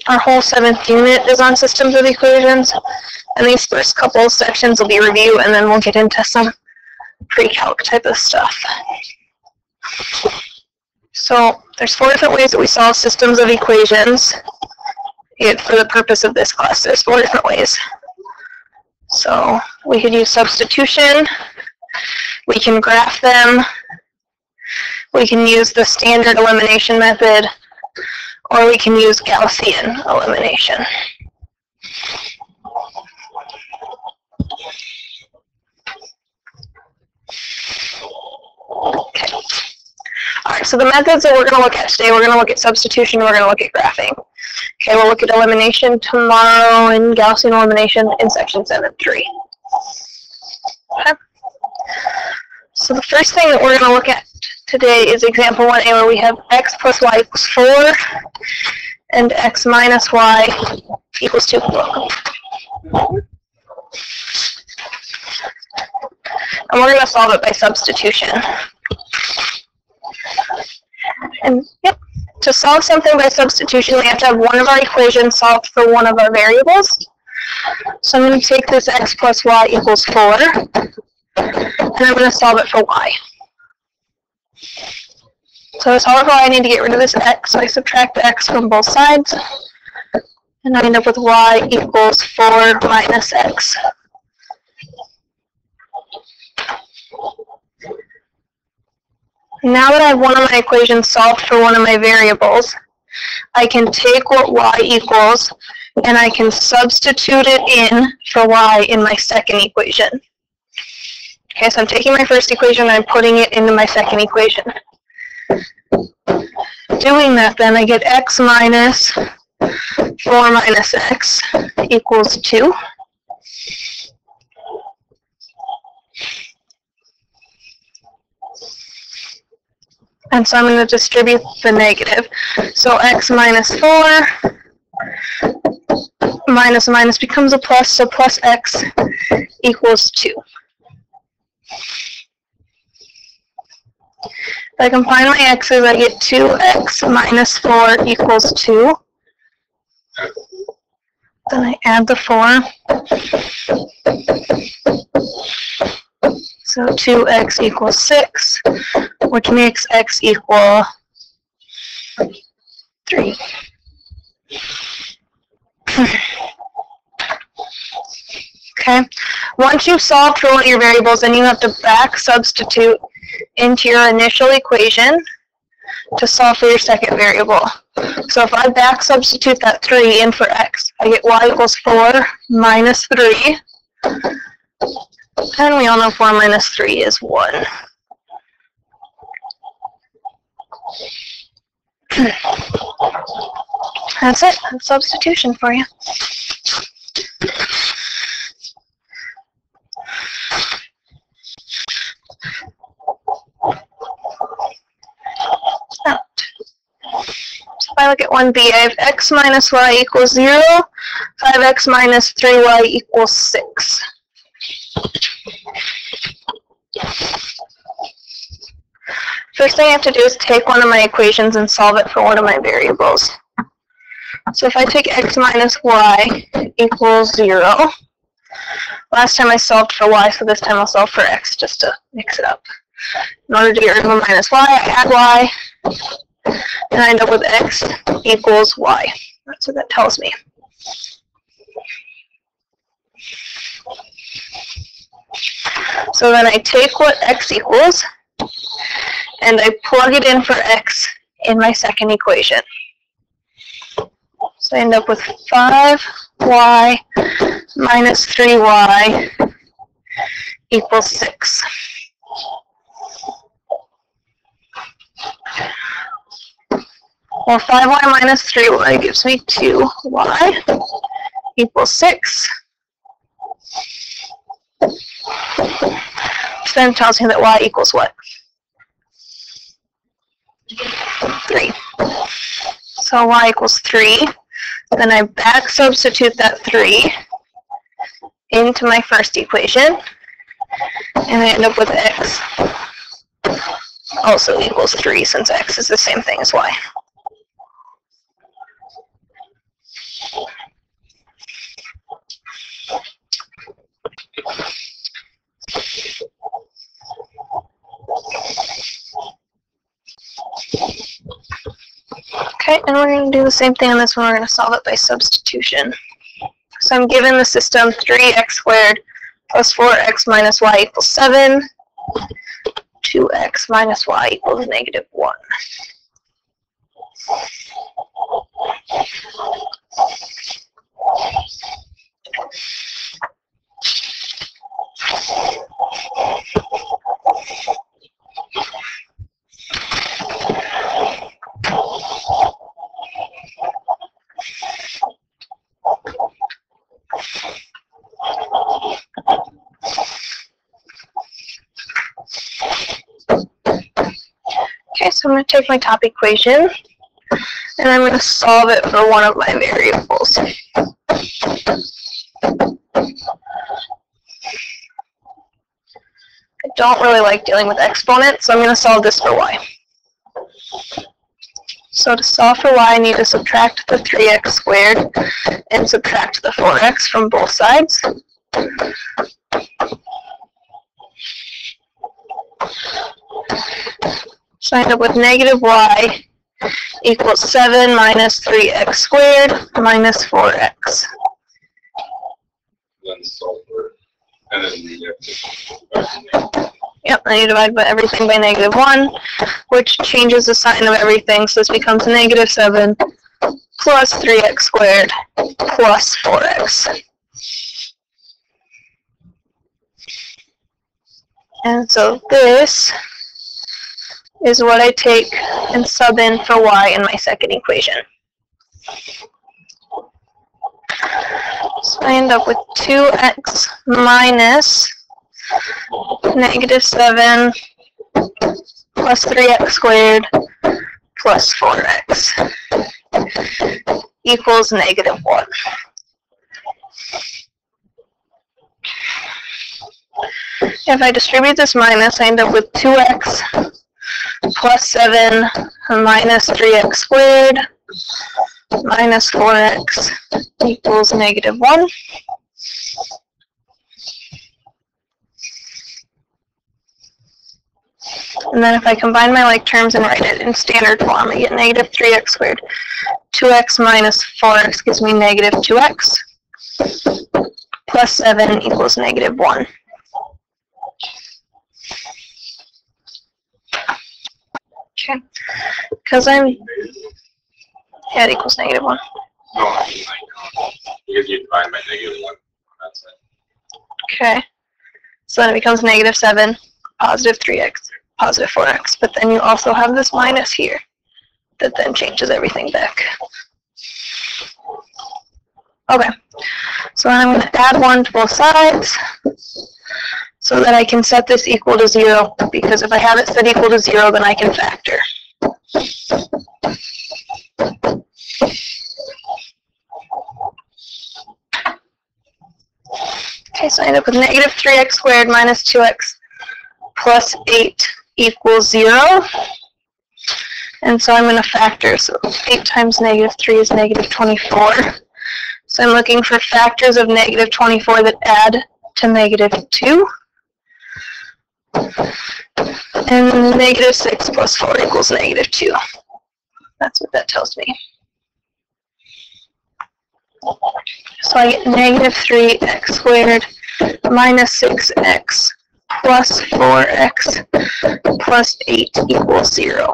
Our whole 7th unit is on systems of equations, and these first couple sections will be review, and then we'll get into some pre-calc type of stuff. So there's 4 different ways that we solve systems of equations for the purpose of this class. There's 4 different ways. So we could use substitution, we can graph them, we can use the standard elimination method, or we can use Gaussian elimination. Okay. All right, so the methods that we're going to look at today, we're going to look at substitution, we're going to look at graphing. Okay, we'll look at elimination tomorrow and Gaussian elimination in section 7.3. Okay. So the first thing that we're going to look at today is example 1a, where we have x plus y equals 4 and x minus y equals 2. And we're going to solve it by substitution. And yep, to solve something by substitution, we have to have one of our equations solved for one of our variables. So I'm going to take this x plus y equals 4, and I'm going to solve it for y. So to solve it for y, I need to get rid of this x, so I subtract the x from both sides, and I end up with y equals 4 minus x. Now that I have one of my equations solved for one of my variables, I can take what y equals and I can substitute it in for y in my second equation. Okay, so I'm taking my first equation and I'm putting it into my second equation. Doing that, then I get x minus 4 minus x equals 2. And so I'm going to distribute the negative. So x minus 4 minus minus becomes a plus, so plus x equals 2. If I combine my x's, I get 2x minus 4 equals 2. Then I add the 4. So 2x equals 6, which makes x equal 3. Okay, once you've solved for one of your variables, then you have to back substitute into your initial equation to solve for your second variable. So if I back substitute that 3 in for x, I get y equals 4 minus 3. And we all know 4 minus 3 is 1. That's it. That's substitution for you. So if I look at 1b, I have x minus y equals 0, 5x minus 3y equals 6. First thing I have to do is take one of my equations and solve it for one of my variables. So if I take x minus y equals 0, last time I solved for y, so this time I'll solve for x just to mix it up. In order to get rid of a minus y, I add y, and I end up with x equals y. That's what that tells me. So then I take what x equals, and I plug it in for x in my second equation. So I end up with 5y minus 3y equals 6. Well, 5y minus 3y gives me 2y equals 6. So then it tells me that y equals what? 3. So y equals 3. Then I back substitute that 3 into my first equation, and I end up with x also equals 3, since x is the same thing as y. Okay, and we're going to do the same thing on this one. We're going to solve it by substitution. So I'm given the system 3x squared plus 4x minus y equals 7. 2x minus y equals negative 1. Okay, so I'm going to take my top equation, and I'm going to solve it for one of my variables. I don't really like dealing with exponents, so I'm going to solve this for y. So to solve for y, I need to subtract the 3x squared and subtract the 4x from both sides. So I end up with negative y equals 7 minus 3x squared minus 4x. Then solve for, and then you have to. Yep, then you divide by everything by negative 1, which changes the sign of everything, so this becomes negative 7 plus 3x squared plus 4x. And so this is what I take and sub in for y in my second equation. So I end up with 2x minus negative 7 plus 3x squared plus 4x equals negative 1. If I distribute this minus, I end up with 2x plus 7 minus 3x squared minus 4x equals negative 1. And then if I combine my like terms and write it in standard form, I get negative 3x squared. 2x minus 4x gives me negative 2x. Plus 7 equals negative 1. Okay. Because yeah, it equals negative 1. No, I mean, because you divide by negative 1. That's it. Okay. So then it becomes negative 7, positive 3x, positive 4x. But then you also have this minus here that then changes everything back. Okay. So then I'm going to add 1 to both sides so that I can set this equal to 0, because if I have it set equal to 0, then I can factor. Okay, so I end up with negative 3x squared minus 2x plus 8 equals 0. And so I'm going to factor. So 8 times negative 3 is negative 24. So I'm looking for factors of negative 24 that add to negative 2. And negative 6 plus 4 equals negative 2. That's what that tells me. So I get negative 3x squared minus 6x plus 4x plus 8 equals 0.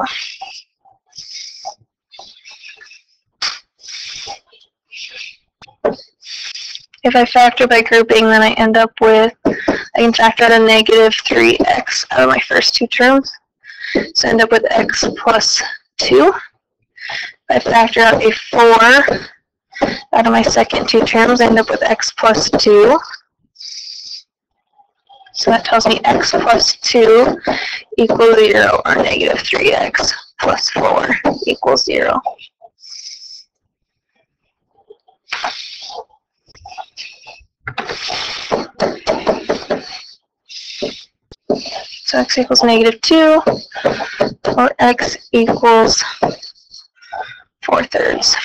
If I factor by grouping, then I end up with, I can factor out a negative 3x out of my first two terms. So I end up with x plus 2. If I factor out a 4 out of my second two terms, I end up with x plus 2. So that tells me x plus 2 equals 0, or negative 3x plus 4 equals 0. So x equals negative 2, or x equals 4/3.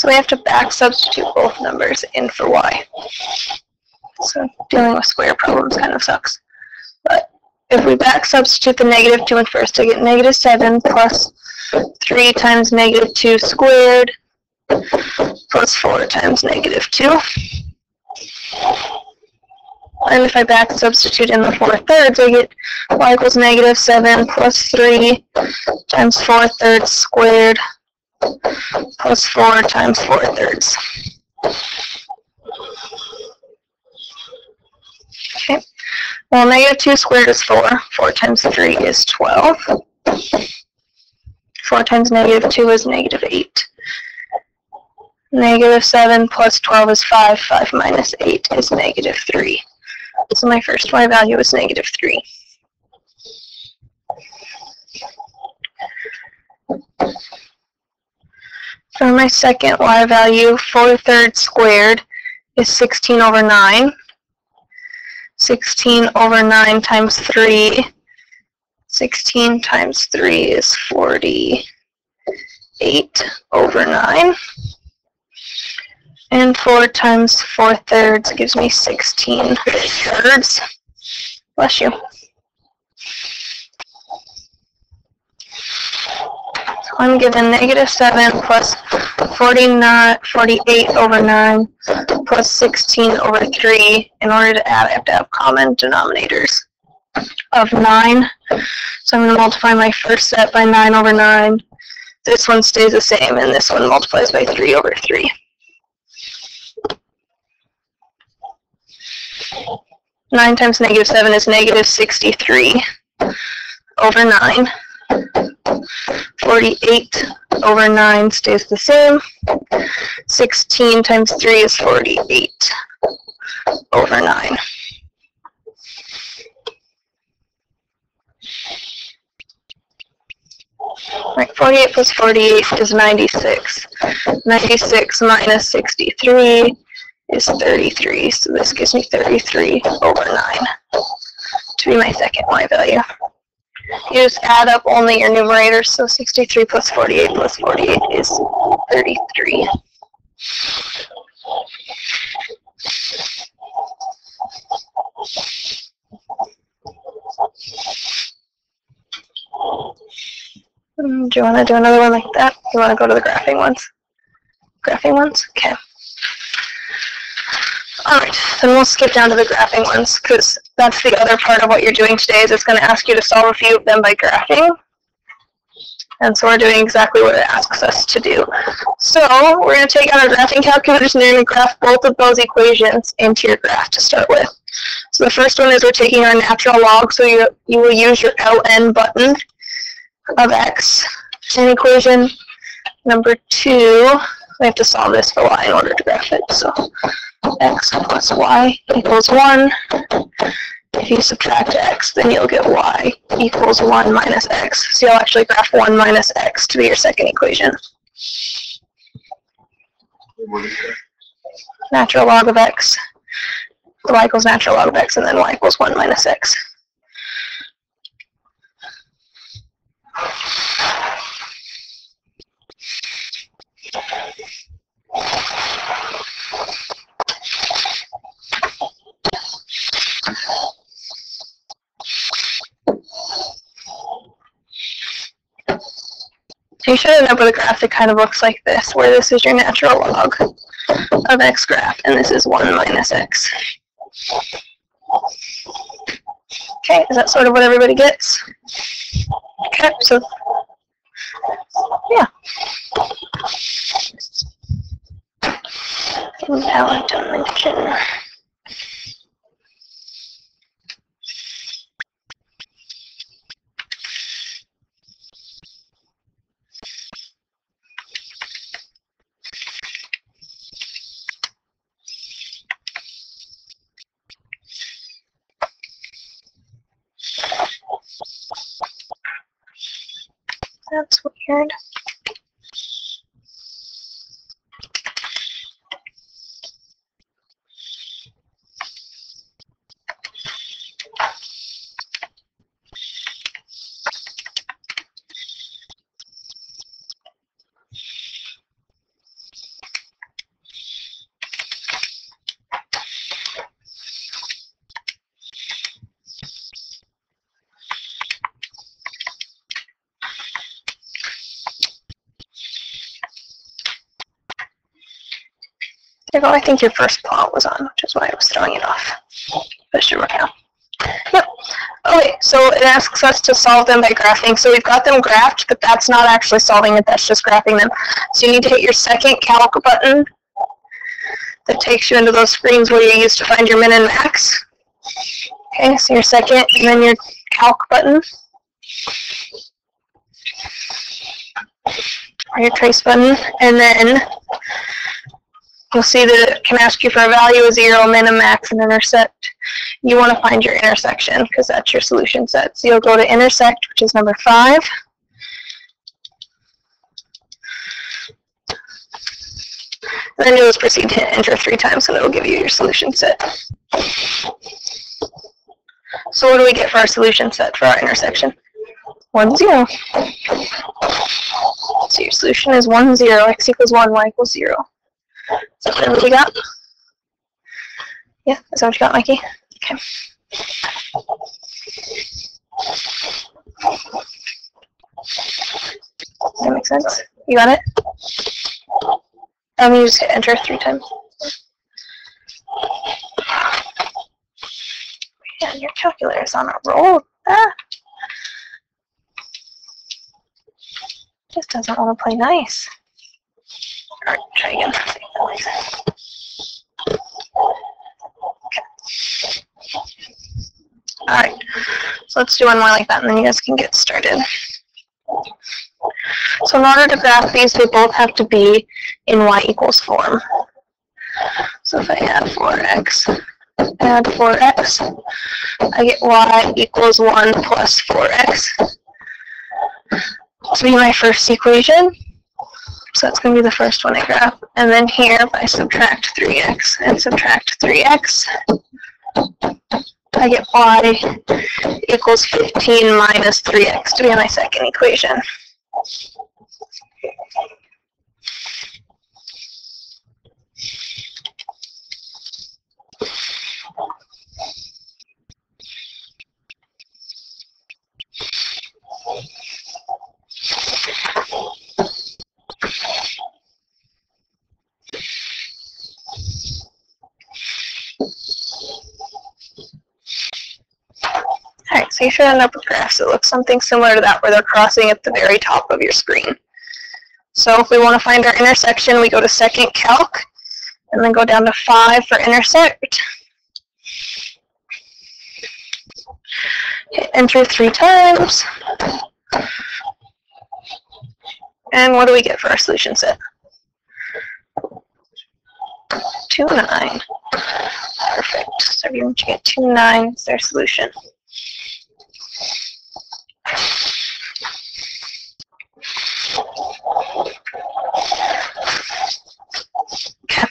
So we have to back substitute both numbers in for y. So dealing with square problems kind of sucks. But if we back substitute the negative 2 in first, I get negative 7 plus 3 times negative 2 squared plus 4 times negative 2. And if I back substitute in the 4/3, I get y equals negative 7 plus 3 times 4/3 squared plus 4 times 4/3. Okay. Well, negative 2 squared is 4. 4 times 3 is 12. 4 times negative 2 is negative 8. Negative 7 plus 12 is 5. 5 minus 8 is negative 3. So my first y value is negative 3. For my second y value, 4/3 squared is 16 over 9. 16 over 9 times 3. 16 times 3 is 48 over 9. And 4 times 4/3 gives me 16/3. Bless you. So I'm given negative 7 plus 48 over 9 plus 16 over 3. In order to add, I have to have common denominators of 9. So I'm going to multiply my first set by 9 over 9. This one stays the same, and this one multiplies by 3 over 3. 9 times negative 7 is negative 63 over 9. 48 over 9 stays the same. 16 times 3 is 48 over 9. Right, 48 plus 48 is 96. 96 minus 63 is 33, so this gives me 33 over 9 to be my second y value. You just add up only your numerators, so 63 plus 48 is 33. Do you want to do another one like that? You want to go to the graphing ones? Graphing ones? Okay. Alright, then we'll skip down to the graphing ones, because that's the other part of what you're doing today, is it's going to ask you to solve a few of them by graphing. And so we're doing exactly what it asks us to do. So we're going to take out our graphing calculators and we're going to graph both of those equations into your graph to start with. So the first one is we're taking our natural log, so you will use your ln button of x. In equation number 2, we have to solve this for y in order to graph it. So x plus y equals 1. If you subtract x, then you'll get y equals 1 minus x. So you'll actually graph 1 minus x to be your second equation. Natural log of x. Y equals natural log of x, and then y equals 1 minus x. You should end up with a graph that kind of looks like this, where this is your natural log of x graph, and this is 1 minus x. Okay, is that sort of what everybody gets? Okay, so, yeah. Invalid dimension. That's weird. There you go. I think your first plot was on, which is why I was throwing it off. That should work now. Yep. Okay, so it asks us to solve them by graphing. So we've got them graphed, but that's not actually solving it, that's just graphing them. So you need to hit your second calc button that takes you into those screens where you used to find your min and max. Okay, so your second, and then your calc button. Or your trace button, and then you'll see that it can ask you for a value of 0, min, and max, and intersect. You want to find your intersection because that's your solution set. So you'll go to intersect, which is number 5. And then you'll just proceed to hit enter 3 times, and it'll give you your solution set. So what do we get for our solution set for our intersection? 1, 0. So your solution is 1, 0, x equals 1, y equals 0. Is that what we got? Yeah, is that what you got, Mikey? Okay. Does that make sense? You got it? You just hit enter 3 times. Yeah, your calculator is on a roll. Ah. Just doesn't want to play nice. All right, try again. Okay. All right, so let's do one more like that, and then you guys can get started. So in order to graph these, they both have to be in y equals form. So if I add 4x, I get y equals 1 plus 4x. This will be my first equation. So that's going to be the first one I graph. And then here, if I subtract 3x and subtract 3x, I get y equals 15 minus 3x to be my second equation. Alright, so you should end up with graphs that look something similar to that, where they're crossing at the very top of your screen. So if we want to find our intersection, we go to second calc, and then go down to 5 for intersect. Hit enter 3 times. And what do we get for our solution set? 2, 9. Perfect. So everyone should get 2, 9 is their solution. Okay.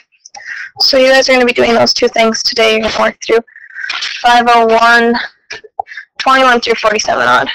So you guys are going to be doing those 2 things today. You're going to work through 501, 21 through 47 odd.